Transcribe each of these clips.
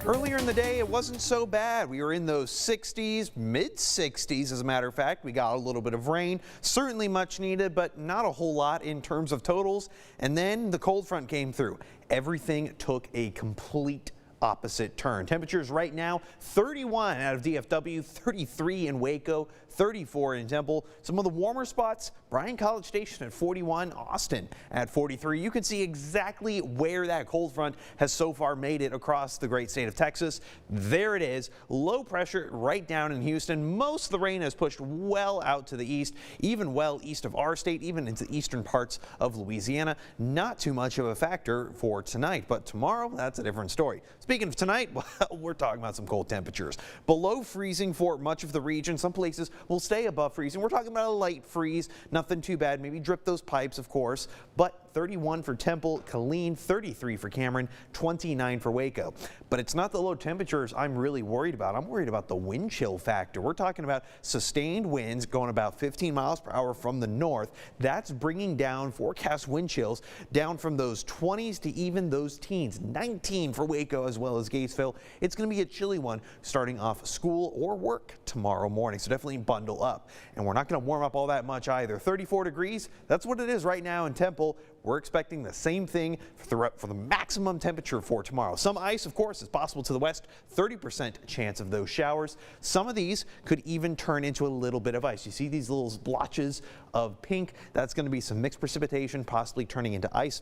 Earlier in the day, it wasn't so bad. We were in those 60s, mid 60s, as a matter of fact. We got a little bit of rain, certainly much needed, but not a whole lot in terms of totals. And then the cold front came through. Everything took a complete opposite turn. Temperatures right now 31 out of DFW, 33 in Waco, 34 in Temple. Some of the warmer spots, Bryan College Station at 41, Austin at 43. You can see exactly where that cold front has so far made it across the great state of Texas. There it is, low pressure right down in Houston. Most of the rain has pushed well out to the east, even well east of our state, even into eastern parts of Louisiana. Not too much of a factor for tonight, but tomorrow, that's a different story. Speaking of tonight, well, we're talking about some cold temperatures. Below freezing for much of the region. Some places will stay above freezing. We're talking about a light freeze, nothing too bad. Maybe drip those pipes, of course, but 31 for Temple, Killeen, 33 for Cameron, 29 for Waco. But it's not the low temperatures I'm really worried about. I'm worried about the wind chill factor. We're talking about sustained winds going about 15 miles per hour from the north. That's bringing down forecast wind chills down from those 20s to even those teens. 19 for Waco as well as Gatesville. It's going to be a chilly one starting off school or work tomorrow morning. So definitely bundle up. And we're not going to warm up all that much either. 34 degrees. That's what it is right now in Temple. We're expecting the same thing for the maximum temperature for tomorrow. Some ice, of course, is possible to the west. 30% chance of those showers. Some of these could even turn into a little bit of ice. You see these little blotches of pink? That's going to be some mixed precipitation, possibly turning into ice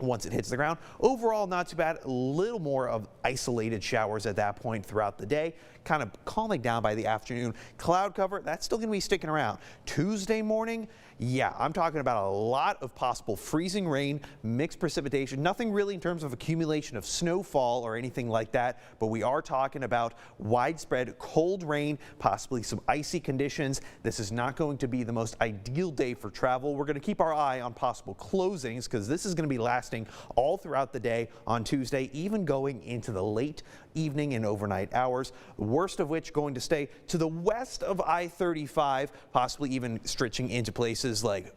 once it hits the ground. Overall, not too bad. A little more of isolated showers at that point throughout the day, kind of calming down by the afternoon. Cloud cover, that's still going to be sticking around. Tuesday morning, yeah, I'm talking about a lot of possible freezing rain, mixed precipitation, nothing really in terms of accumulation of snowfall or anything like that, but we are talking about widespread cold rain, possibly some icy conditions. This is not going to be the most ideal day for travel. We're going to keep our eye on possible closings because this is going to be lasting all throughout the day on Tuesday, even going into the late evening and overnight hours. The worst of which going to stay to the west of I-35, possibly even stretching into places like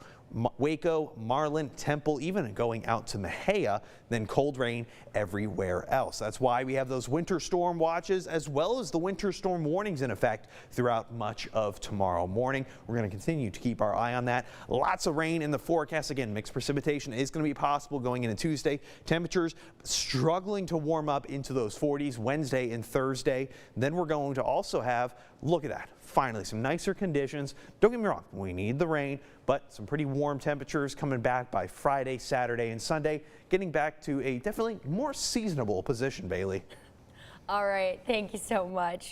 Waco, Marlin, Temple, even going out to Mejia, then cold rain everywhere else. That's why we have those winter storm watches as well as the winter storm warnings in effect throughout much of tomorrow morning. We're going to continue to keep our eye on that. Lots of rain in the forecast. Again, mixed precipitation is going to be possible going into Tuesday. Temperatures struggling to warm up into those 40s Wednesday and Thursday. Then we're going to also have, look at that, finally some nicer conditions. Don't get me wrong, we need the rain, but some pretty warm temperatures coming back by Friday, Saturday, and Sunday, getting back to a definitely more seasonable position, Bailey. All right, thank you so much.